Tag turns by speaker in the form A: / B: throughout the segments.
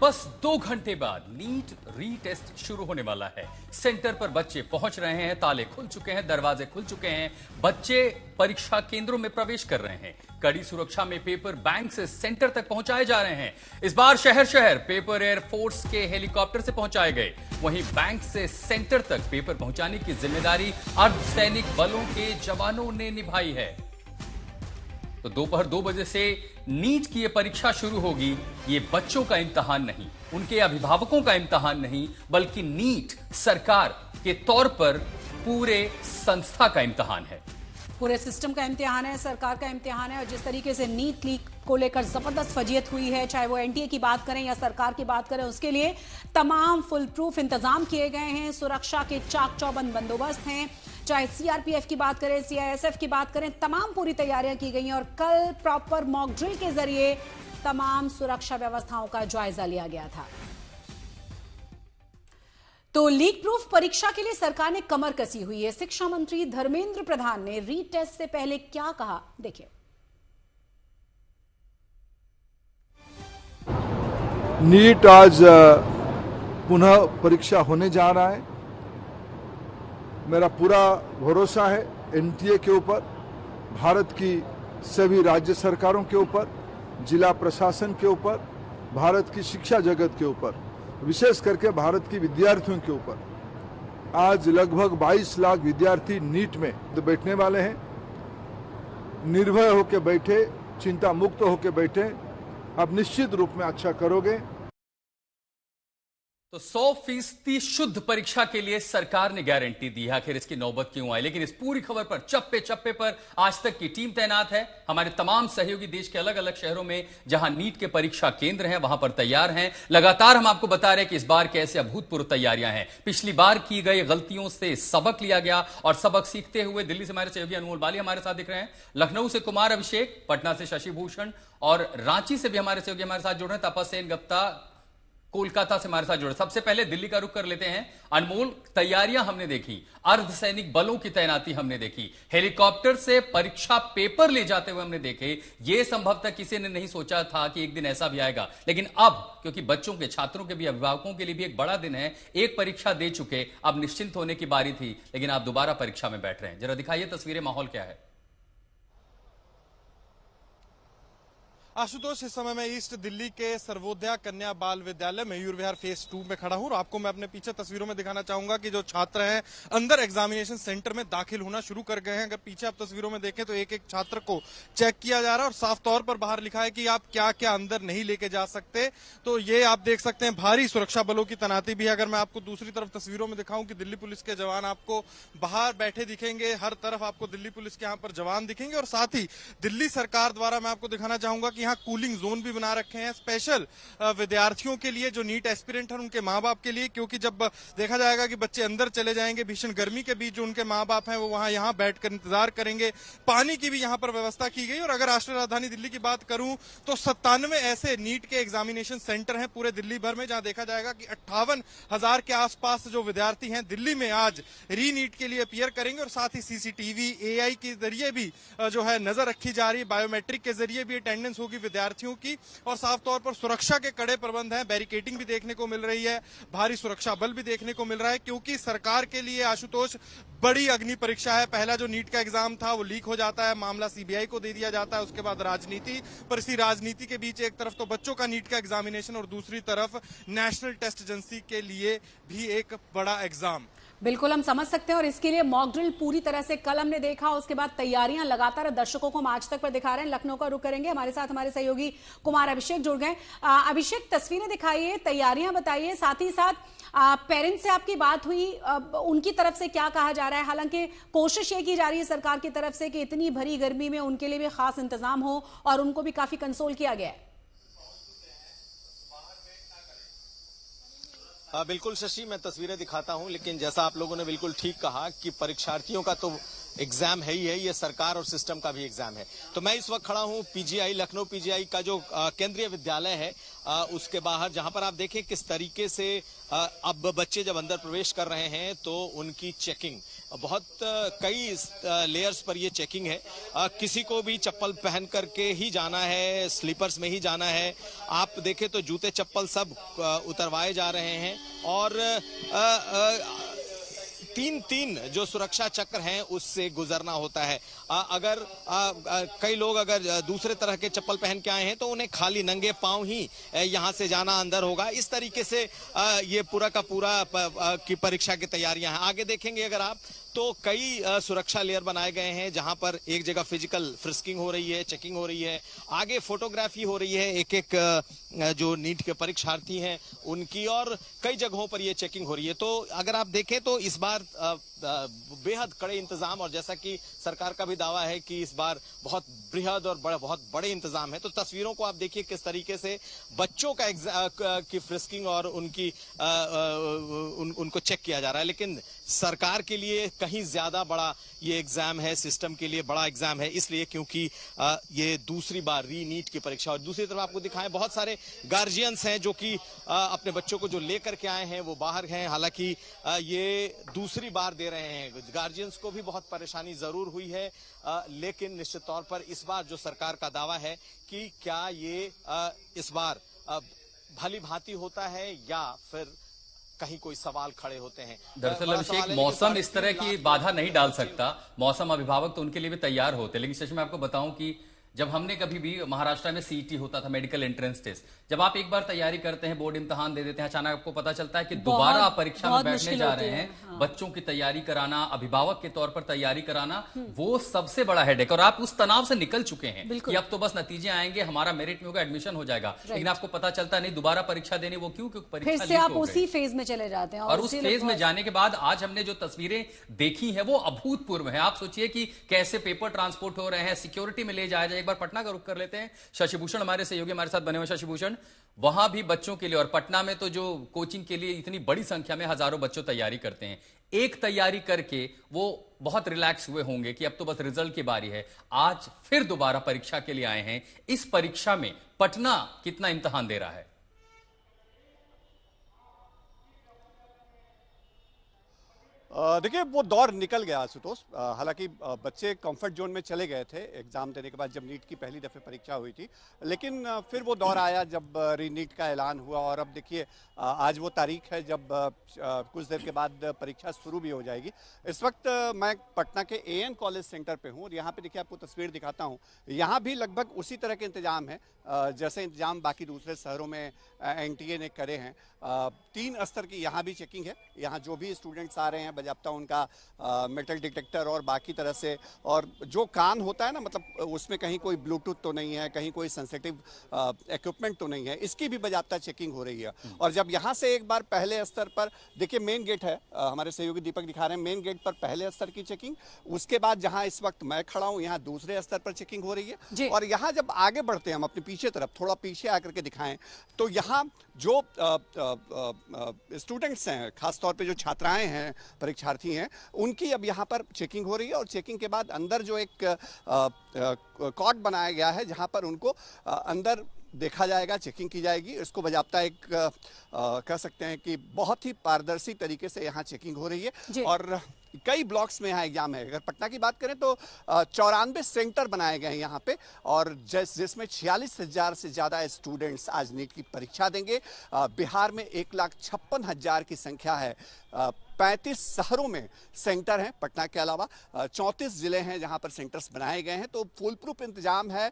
A: बस 2 घंटे बाद नीट रीटेस्ट शुरू होने वाला है। सेंटर पर बच्चे पहुंच रहे हैं, ताले खुल चुके हैं, दरवाजे खुल चुके हैं, बच्चे परीक्षा केंद्रों में प्रवेश कर रहे हैं। कड़ी सुरक्षा में पेपर बैंक से सेंटर तक पहुंचाए जा रहे हैं। इस बार शहर शहर पेपर एयरफोर्स के हेलीकॉप्टर से पहुंचाए गए। वहीं बैंक से सेंटर तक पेपर पहुंचाने की जिम्मेदारी अर्धसैनिक बलों के जवानों ने निभाई है। तो दोपहर 2 बजे से नीट की यह परीक्षा शुरू होगी। ये बच्चों का इम्तिहान नहीं, उनके अभिभावकों का इम्तिहान नहीं, बल्कि नीट सरकार के तौर पर पूरे संस्था का इम्तिहान है,
B: पूरे सिस्टम का इम्तिहान है, सरकार का इम्तिहान है। और जिस तरीके से नीट लीक को लेकर जबरदस्त फजीयत हुई है, चाहे वो एनटीए की बात करें या सरकार की बात करें, उसके लिए तमाम फुल प्रूफ इंतजाम किए गए हैं। सुरक्षा के चाक चौबंद बंदोबस्त हैं। चाहे सीआरपीएफ की बात करें, सीआईएसएफ की बात करें, तमाम पूरी तैयारियां की गई हैं। और कल प्रॉपर मॉक ड्रिल के जरिए तमाम सुरक्षा व्यवस्थाओं का जायजा लिया गया था। तो लीक प्रूफ परीक्षा के लिए सरकार ने कमर कसी हुई है। शिक्षा मंत्री धर्मेंद्र प्रधान ने रीटेस्ट से पहले क्या कहा, देखिए।
C: नीट आज पुनः परीक्षा होने जा रहा है। मेरा पूरा भरोसा है एनटीए के ऊपर, भारत की सभी राज्य सरकारों के ऊपर, जिला प्रशासन के ऊपर, भारत की शिक्षा जगत के ऊपर, विशेष करके भारत की विद्यार्थियों के ऊपर। आज लगभग 22 लाख विद्यार्थी नीट में बैठने वाले हैं। निर्भय होकर बैठे, चिंता मुक्त होकर बैठे, आप निश्चित रूप में अच्छा करोगे।
A: तो 100% शुद्ध परीक्षा के लिए सरकार ने गारंटी दी है। आखिर इसकी नौबत क्यों आई? लेकिन इस पूरी खबर पर चप्पे चप्पे पर आज तक की टीम तैनात है। हमारे तमाम सहयोगी देश के अलग अलग शहरों में जहां नीट के परीक्षा केंद्र हैं, वहां पर तैयार हैं। लगातार हम आपको बता रहे हैं कि इस बार कैसे अभूतपूर्व तैयारियां हैं। पिछली बार की गई गलतियों से सबक लिया गया और सबक सीखते हुए दिल्ली से हमारे सहयोगी अनमोल बाली हमारे साथ दिख रहे हैं, लखनऊ से कुमार अभिषेक, पटना से शशि भूषण और रांची से भी हमारे सहयोगी हमारे साथ जुड़ रहे हैं, तपस सेन गुप्ता कोलकाता से हमारे साथ जुड़े। सबसे पहले दिल्ली का रुख कर लेते हैं। अनमोल, तैयारियां हमने देखी, अर्धसैनिक बलों की तैनाती हमने देखी, हेलीकॉप्टर से परीक्षा पेपर ले जाते हुए हमने देखे। यह संभवतः किसी ने नहीं सोचा था कि एक दिन ऐसा भी आएगा। लेकिन अब क्योंकि बच्चों के, छात्रों के भी, अभिभावकों के लिए भी एक बड़ा दिन है, एक परीक्षा दे चुके, अब निश्चिंत होने की बारी थी, लेकिन आप दोबारा परीक्षा में बैठ रहे हैं। जरा दिखाइए तस्वीरें, माहौल क्या है?
D: आशुतोष, इस समय मैं ईस्ट दिल्ली के सर्वोदया कन्या बाल विद्यालय मयूर विहार फेज 2 में खड़ा हूं और आपको मैं अपने पीछे तस्वीरों में दिखाना चाहूंगा कि जो छात्र हैं अंदर एग्जामिनेशन सेंटर में दाखिल होना शुरू कर गए हैं। अगर पीछे आप तस्वीरों में देखें तो एक एक छात्र को चेक किया जा रहा है और साफ तौर पर बाहर लिखा है कि आप क्या क्या अंदर नहीं लेके जा सकते। तो ये आप देख सकते हैं, भारी सुरक्षा बलों की तैनाती भी है। अगर मैं आपको दूसरी तरफ तस्वीरों में दिखाऊं कि दिल्ली पुलिस के जवान आपको बाहर बैठे दिखेंगे, हर तरफ आपको दिल्ली पुलिस के यहाँ पर जवान दिखेंगे। और साथ ही दिल्ली सरकार द्वारा मैं आपको दिखाना चाहूंगा कि यहाँ कूलिंग जोन भी बना रखे हैं स्पेशल विद्यार्थियों के लिए, जो नीट एस्पिरेंट हैं उनके मां बाप के लिए। क्योंकि जब देखा जाएगा कि बच्चे अंदर चले जाएंगे भीषण गर्मी के बीच, जो उनके मां बाप हैं वो वहां यहां बैठकर इंतजार करेंगे। पानी की भी यहां पर व्यवस्था की गई। और अगर राष्ट्रीय राजधानी दिल्ली की बात करूं तो 97 ऐसे नीट के एग्जामिनेशन सेंटर हैं पूरे दिल्ली भर में, जहां देखा जाएगा कि 58,000 के आसपास जो विद्यार्थी हैं दिल्ली में आज री नीट के लिए अपीयर करेंगे। और साथ ही सीसीटीवी, एआई के जरिए भी जो है नजर रखी जा रही है, बायोमेट्रिक के जरिए भी अटेंडेंस होगी विद्यार्थियों की। और साफ तौर पर सुरक्षा के कड़े प्रबंध हैं, बैरिकेडिंग भी देखने को मिल रही है, भारी सुरक्षा बल भी देखने को मिल रहा है। क्योंकि सरकार के लिए आशुतोष बड़ी अग्नि परीक्षा है। पहला जो नीट का एग्जाम था वो लीक हो जाता है, मामला सीबीआई को दे दिया जाता है, उसके बाद राजनीति। पर इसी राजनीति के बीच एक तरफ तो बच्चों का नीट का एग्जामिनेशन और दूसरी तरफ नेशनल टेस्ट एजेंसी के लिए भी एक बड़ा एग्जाम।
B: बिल्कुल हम समझ सकते हैं। और इसके लिए मॉक ड्रिल पूरी तरह से कल हमने देखा, उसके बाद तैयारियां लगातार दर्शकों को हम आज तक पर दिखा रहे हैं। लखनऊ का रुख करेंगे, हमारे साथ हमारे सहयोगी कुमार अभिषेक जुड़ गए। अभिषेक, तस्वीरें दिखाइए, तैयारियां बताइए, साथ ही साथ पेरेंट्स से आपकी बात हुई, उनकी तरफ से क्या कहा जा रहा है? हालांकि कोशिश ये की जा रही है सरकार की तरफ से कि इतनी भरी गर्मी में उनके लिए भी खास इंतजाम हो और उनको भी काफी कंसोल किया गया है।
E: बिल्कुल शशि, मैं तस्वीरें दिखाता हूं, लेकिन जैसा आप लोगों ने बिल्कुल ठीक कहा कि परीक्षार्थियों का तो एग्जाम है ही है, ये सरकार और सिस्टम का भी एग्जाम है। तो मैं इस वक्त खड़ा हूँ पीजीआई, लखनऊ पीजीआई का जो केंद्रीय विद्यालय है उसके बाहर, जहां पर आप देखें किस तरीके से अब बच्चे जब अंदर प्रवेश कर रहे हैं तो उनकी चेकिंग बहुत कई लेयर्स पर ये चेकिंग है। किसी को भी चप्पल पहन करके ही जाना है, स्लीपर्स में ही जाना है। आप देखें तो जूते चप्पल सब उतरवाए जा रहे हैं और तीन जो सुरक्षा चक्र हैं उससे गुजरना होता है। अगर कई लोग अगर दूसरे तरह के चप्पल पहन के आए हैं तो उन्हें खाली नंगे पांव ही यहां से जाना अंदर होगा। इस तरीके से ये पूरा का पूरा की परीक्षा की तैयारियां हैं। आगे देखेंगे अगर आप तो कई सुरक्षा लेयर बनाए गए हैं जहां पर एक जगह फिजिकल फ्रिस्किंग हो रही है, चेकिंग हो रही है, आगे फोटोग्राफी हो रही है एक एक जो नीट के परीक्षार्थी हैं उनकी, और कई जगहों पर ये चेकिंग हो रही है। तो अगर आप देखें तो इस बार बेहद कड़े इंतजाम, और जैसा कि सरकार का भी दावा है कि इस बार बहुत बृहद और बहुत बड़े इंतजाम है। तो तस्वीरों को आप देखिए किस तरीके से बच्चों का की फ्रिस्किंग और उनकी उनको चेक किया जा रहा है। लेकिन सरकार के लिए कहीं ज्यादा बड़ा ये एग्जाम है, सिस्टम के लिए बड़ा एग्जाम है, इसलिए क्योंकि ये दूसरी बार री नीट की परीक्षा। और दूसरी तरफ आपको दिखाएं बहुत सारे गार्जियंस हैं जो कि अपने बच्चों को जो लेकर के आए हैं वो बाहर हैं। हालांकि ये दूसरी बार दे रहे हैं, गार्जियंस को भी बहुत परेशानी जरूर हुई है, लेकिन निश्चित तौर पर इस बार जो सरकार का दावा है कि क्या ये इस बार भली भांति होता है या फिर कहीं कोई सवाल खड़े होते हैं।
A: दरअसल अभिषेक, मौसम इस तरह की बाधा नहीं डाल सकता। मौसम अभिभावक तो उनके लिए भी तैयार होते हैं, लेकिन सच में आपको बताऊं कि जब हमने कभी भी महाराष्ट्र में सीईटी होता था, मेडिकल एंट्रेंस टेस्ट, जब आप एक बार तैयारी करते हैं, बोर्ड इम्तिहान दे देते हैं, अचानक आपको पता चलता है कि दोबारा आप परीक्षा में बैठने जा रहे हैं। हाँ। बच्चों की तैयारी कराना, अभिभावक के तौर पर तैयारी कराना, वो सबसे बड़ा हेडेक। और आप उस तनाव से निकल चुके हैं कि अब तो बस नतीजे आएंगे, हमारा मेरिट में होगा, एडमिशन हो जाएगा, लेकिन आपको पता चलता नहीं दोबारा परीक्षा देनी। वो क्योंकि परीक्षा
B: से आप उसी फेज में चले जाते हैं,
A: और उस फेज में जाने के बाद आज हमने जो तस्वीरें देखी है वो अभूतपूर्व है। आप सोचिए कि कैसे पेपर ट्रांसपोर्ट हो रहे हैं, सिक्योरिटी में ले जाया जाए। एक बार पटना का रुख कर लेते हैं। शशिभूषण हमारे सहयोगी हमारे साथ बने हुए। शशिभूषण, वहां भी बच्चों के लिए, और पटना में तो जो कोचिंग के लिए इतनी बड़ी संख्या में हजारों बच्चों तैयारी करते हैं, एक तैयारी करके वो बहुत रिलैक्स हुए होंगे कि अब तो बस रिजल्ट की बारी है। आज फिर दोबारा परीक्षा के लिए आए हैं। इस परीक्षा में पटना कितना इम्तिहान दे रहा है?
F: देखिए, वो दौर निकल गया आशुतोष। हालांकि बच्चे कंफर्ट जोन में चले गए थे एग्जाम देने के बाद, जब नीट की पहली दफे परीक्षा हुई थी। लेकिन फिर वो दौर आया जब री नीट का ऐलान हुआ, और अब देखिए आज वो तारीख है जब कुछ देर के बाद परीक्षा शुरू भी हो जाएगी। इस वक्त मैं पटना के एएन कॉलेज सेंटर पे हूँ, और यहाँ पे देखिए आपको तस्वीर दिखाता हूँ। यहाँ भी लगभग उसी तरह के इंतजाम है जैसे इंतजाम बाकी दूसरे शहरों में एनटीए ने करे हैं। 3 स्तर की यहाँ भी चेकिंग है। यहाँ जो भी स्टूडेंट्स आ रहे हैं बजाबता उनका मेटल डिटेक्टर और बाकी तरह से, और जो कान होता है ना, मतलब उसमें कहीं कोई ब्लूटूथ तो नहीं है, कहीं कोई सेंसिटिव इक्विपमेंट तो नहीं है, इसकी भी बजाबता चेकिंग हो रही है। और जब यहाँ से एक बार पहले स्तर पर देखिए मेन गेट है, हमारे सहयोगी दीपक दिखा रहे हैं, मेन गेट पर पहले स्तर की चेकिंग, उसके बाद जहाँ इस वक्त मैं खड़ा हूँ यहाँ दूसरे स्तर पर चेकिंग हो रही है। और यहाँ जब आगे बढ़ते हैं हम अपने पीछे तरफ, थोड़ा पीछे आकर के दिखाएं तो यहाँ जो स्टूडेंट्स हैं, खासतौर पे जो छात्राएं हैं, परीक्षार्थी हैं, उनकी अब यहाँ पर चेकिंग हो रही है। और चेकिंग के बाद अंदर जो एक कॉट बनाया गया है जहाँ पर उनको अंदर देखा जाएगा, चेकिंग की जाएगी। इसको बजाबता एक कह सकते हैं कि बहुत ही पारदर्शी तरीके से यहाँ चेकिंग हो रही है। और कई ब्लॉक्स में यहाँ एग्जाम है। अगर पटना की बात करें तो 94 सेंटर बनाए गए हैं यहाँ पे, और जिसमें 46,000 से ज़्यादा स्टूडेंट्स आज नीट की परीक्षा देंगे। बिहार में 1,56,000 की संख्या है। 35 शहरों में सेंटर हैं पटना के अलावा, 34 जिले हैं जहां पर सेंटर्स बनाए गए हैं। तो फुल प्रूफ इंतजाम है,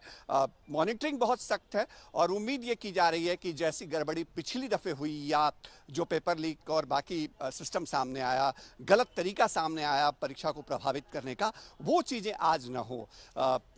F: मॉनिटरिंग बहुत सख्त है, और उम्मीद ये की जा रही है कि जैसी गड़बड़ी पिछली दफे हुई या जो पेपर लीक और बाकी सिस्टम सामने आया, गलत तरीका सामने आया परीक्षा को प्रभावित करने का, वो चीज़ें आज न हो।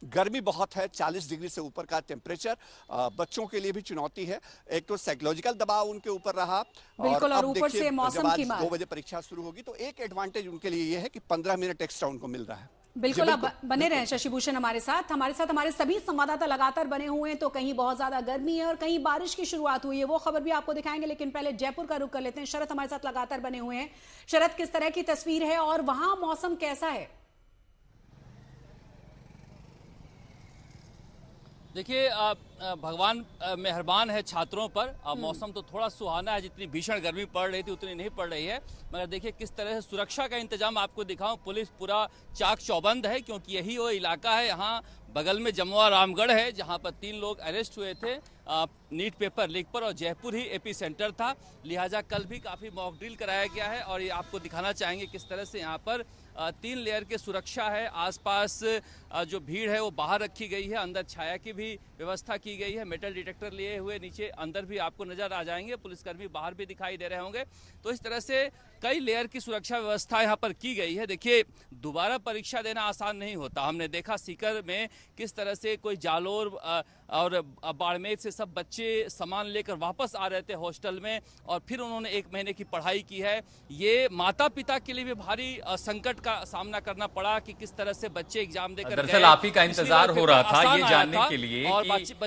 F: गर्मी बहुत है, 40 डिग्री से ऊपर का टेम्परेचर बच्चों के लिए भी चुनौती है। एक तो साइकोलॉजिकल दबाव उनके ऊपर रहा,
B: और ऊपर से मौसम की मार।
F: 2 बजे परीक्षा शुरू होगी तो एक एडवांटेज उनके लिए ये है कि 15 मिनट एक्स्ट्रा उनको मिल रहा है।
B: बिल्कुल, आप बने रहें शशिभूषण हमारे साथ हमारे सभी संवाददाता लगातार बने हुए हैं। तो कहीं बहुत ज्यादा गर्मी है और कहीं बारिश की शुरुआत हुई है, वो खबर भी आपको दिखाएंगे, लेकिन पहले जयपुर का रुख कर लेते हैं। शरद हमारे साथ लगातार बने हुए हैं। शरद, किस तरह की तस्वीर है और वहां मौसम कैसा है?
G: देखिए भगवान मेहरबान है छात्रों पर। मौसम तो थोड़ा सुहाना है, जितनी भीषण गर्मी पड़ रही थी उतनी नहीं पड़ रही है, मगर देखिए किस तरह से सुरक्षा का इंतजाम आपको दिखाऊं। पुलिस पूरा चाक चौबंद है, क्योंकि यही वो इलाका है, यहाँ बगल में जमुआ रामगढ़ है, जहाँ पर 3 लोग अरेस्ट हुए थे नीट पेपर लीक पर, और जयपुर ही एपी सेंटर था। लिहाजा कल भी काफ़ी मॉक ड्रिल कराया गया है, और ये आपको दिखाना चाहेंगे किस तरह से यहाँ पर 3 लेयर की सुरक्षा है। आसपास जो भीड़ है वो बाहर रखी गई है, अंदर छाया की भी व्यवस्था की गई है। मेटल डिटेक्टर लिए हुए नीचे अंदर भी आपको नजर आ जाएंगे, पुलिसकर्मी बाहर भी दिखाई दे रहे होंगे। तो इस तरह से कई लेयर की सुरक्षा व्यवस्था यहाँ पर की गई है। देखिए दोबारा परीक्षा देना आसान नहीं होता। हमने देखा सीकर में किस तरह से कोई जालोर और बाड़मेर से सब बच्चे सामान लेकर वापस आ रहे थे हॉस्टल में, और फिर उन्होंने 1 महीने की पढ़ाई की है। ये माता पिता के लिए भी भारी संकट का सामना करना पड़ा कि किस तरह से बच्चे एग्जाम देकर
A: दरअसल आप ही का इंतजार हो रहा था ये जानने के लिए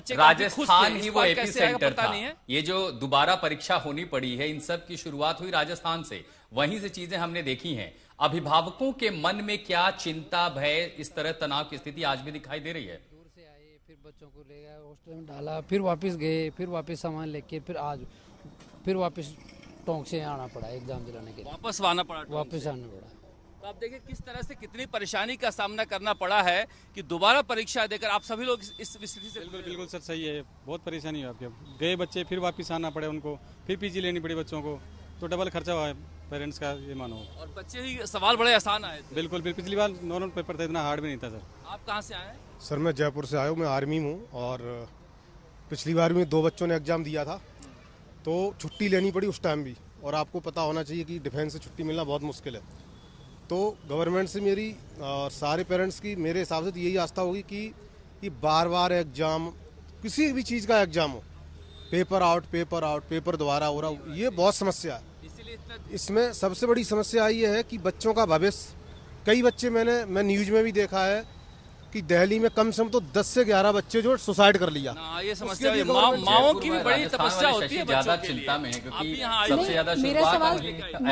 A: कि राजस्थान ही वो एपी सेंटर था। ये जो दोबारा परीक्षा होनी पड़ी है, इन सब की शुरुआत हुई राजस्थान से, वहीं से चीजें हमने देखी हैं। अभिभावकों के मन में क्या चिंता, भय, इस तरह तनाव की स्थिति आज भी दिखाई दे रही है।
H: दूर से आए, फिर बच्चों को ले गए हॉस्टल में डाला, फिर वापस गए, फिर वापस सामान लेके, फिर वापस टोंक से आना पड़ा एग्जाम दिलाने के लिए।
G: वापस आना पड़ा। तो आप देखिए किस तरह से कितनी परेशानी का सामना करना पड़ा है कि दोबारा परीक्षा देकर आप सभी लोग इस स्थिति से।
I: बिल्कुल सर, सही है। बहुत परेशानी है आपके, गए बच्चे फिर वापस आना पड़े उनको, फिर पीजी लेनी पड़ी बच्चों को, तो डबल खर्चा हुआ है पेरेंट्स का, ये मानो।
G: और बच्चे ही सवाल बड़े आसान आए थे।
I: बिल्कुल, पिछली बार नॉर्मल पेपर था, इतना हार्ड भी नहीं था सर।
G: आप कहाँ से आए?
J: सर मैं जयपुर से आया हूँ, मैं आर्मी में हूँ, और पिछली बार में 2 बच्चों ने एग्जाम दिया था तो छुट्टी लेनी पड़ी उस टाइम भी, और आपको पता होना चाहिए कि डिफेंस से छुट्टी मिलना बहुत मुश्किल है। तो गवर्नमेंट से मेरी और सारे पेरेंट्स की मेरे हिसाब से तो यही आस्था होगी कि बार बार एग्जाम, किसी भी चीज़ का एग्जाम हो, पेपर आउट पेपर दोबारा हो रहा, ये बहुत समस्या है। इसमें सबसे बड़ी समस्या ये है कि बच्चों का भविष्य, कई बच्चे मैं न्यूज में भी देखा है कि दिल्ली में कम से कम तो 10 से 11 बच्चे जो सुसाइड कर लिया।
G: ये समस्या माओ की भी बड़ी तपस्या होती है,
A: ज्यादा चिंता में है, क्योंकि सबसे ज्यादा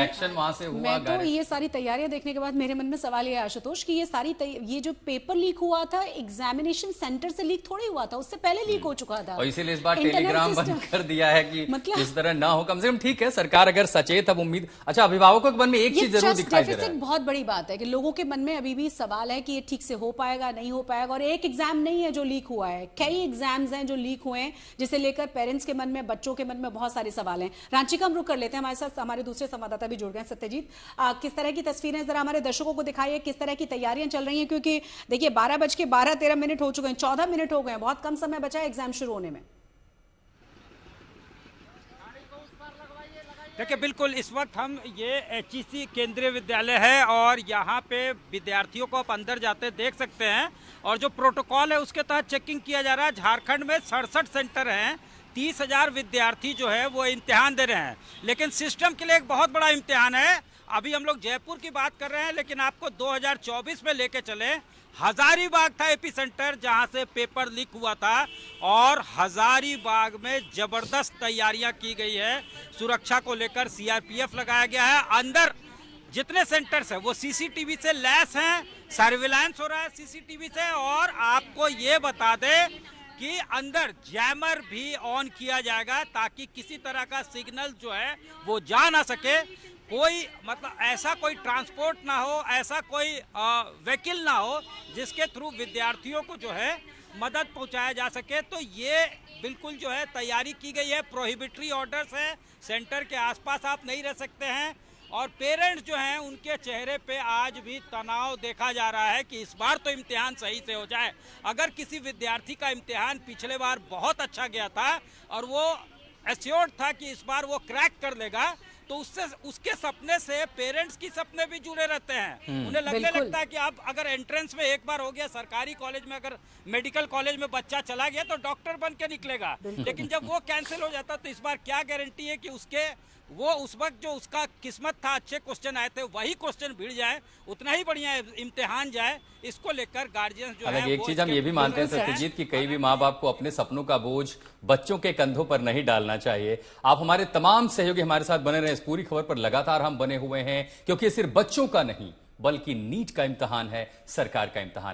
A: एक्शन वहां से हुआ।
B: मैं तो ये सारी तैयारियां देखने के बाद मेरे मन में सवाल ये आशुतोष कि ये जो पेपर लीक हुआ था एग्जामिनेशन सेंटर से लीक थोड़ी हुआ था, उससे पहले लीक हो चुका था,
A: और इसीलिए इस बार टेलीग्राम बंद कर दिया है कि इस तरह ना हो। कम से कम ठीक है, सरकार अगर सचेत, अब उम्मीद। अच्छा, अभिभावकों के मन में एक चीज जरूर दिखाई दे रहा है,
B: बहुत बड़ी बात है कि लोगों के मन में अभी भी सवाल है कि ये ठीक से हो पाएगा नहीं हो पाएगा। और एक एग्जाम नहीं है जो लीक हुआ है, कई एग्जाम्स हैं जो लीक हुए हैं, जिसे लेकर पेरेंट्स के मन में, बच्चों के मन में बहुत सारे सवाल हैं। रांची का हम रुख कर लेते हैं, हमारे साथ हमारे दूसरे संवाददाता भी जुड़ गए हैं। सत्यजीत, किस तरह की तस्वीरें जरा हमारे दर्शकों को दिखाइए, किस तरह की तैयारियां चल रही हैं, क्योंकि देखिए 12:13 हो चुके हैं, 14 मिनट हो गए हैं, बहुत कम समय बचा है एग्जाम शुरू होने में।
K: देखिए बिल्कुल, इस वक्त हम ये HEC केंद्रीय विद्यालय है, और यहाँ पे विद्यार्थियों को आप अंदर जाते देख सकते हैं, और जो प्रोटोकॉल है उसके तहत चेकिंग किया जा रहा है। झारखंड में 67 सेंटर हैं, 30,000 विद्यार्थी जो है वो इम्तिहान दे रहे हैं, लेकिन सिस्टम के लिए एक बहुत बड़ा इम्तिहान है। अभी हम लोग जयपुर की बात कर रहे हैं, लेकिन आपको 2024 में लेके चले, हजारीबाग था एपी सेंटर जहां से पेपर लीक हुआ था, और हजारीबाग में जबरदस्त तैयारियां की गई है। सुरक्षा को लेकर CRPF लगाया गया है। अंदर जितने सेंटर्स है वो CCTV से लैस हैं, सर्विलांस हो रहा है CCTV से, और आपको ये बता दे कि अंदर जैमर भी ऑन किया जाएगा ताकि किसी तरह का सिग्नल जो है वो जा ना सके, कोई मतलब ऐसा कोई ट्रांसपोर्ट ना हो, ऐसा कोई व्हीकल ना हो जिसके थ्रू विद्यार्थियों को जो है मदद पहुंचाया जा सके। तो ये बिल्कुल जो है तैयारी की गई है। प्रोहिबिटरी ऑर्डर्स है, सेंटर के आसपास आप नहीं रह सकते हैं, और पेरेंट्स जो हैं उनके चेहरे पे आज भी तनाव देखा जा रहा है कि इस बार तो इम्तिहान सही से हो जाए। अगर किसी विद्यार्थी का इम्तिहान पिछले बार बहुत अच्छा गया था और वो एश्योर्ड था कि इस बार वो क्रैक कर लेगा, तो उसके सपने से पेरेंट्स की सपने भी जुड़े रहते हैं। उन्हें लगता है कि अब अगर एंट्रेंस में एक बार हो गया, सरकारी कॉलेज में अगर मेडिकल कॉलेज में बच्चा चला गया तो डॉक्टर बन के निकलेगा, लेकिन जब वो कैंसिल हो जाता तो इस बार क्या गारंटी है कि वो उस वक्त जो उसका किस्मत था, अच्छे क्वेश्चन आए थे, वही क्वेश्चन भिड़ जाए, उतना ही बढ़िया इम्तिहान जाए। इसको लेकर गार्जियंस जो है,
A: एक चीज हम ये भी मानते हैं सत्यजीत कि कई भी माँ बाप को अपने सपनों का बोझ बच्चों के कंधों पर नहीं डालना चाहिए। आप हमारे तमाम सहयोगी हमारे साथ बने रहे, इस पूरी खबर पर लगातार हम बने हुए हैं, क्योंकि सिर्फ बच्चों का नहीं बल्कि नीट का इम्तिहान है, सरकार का इम्तिहान।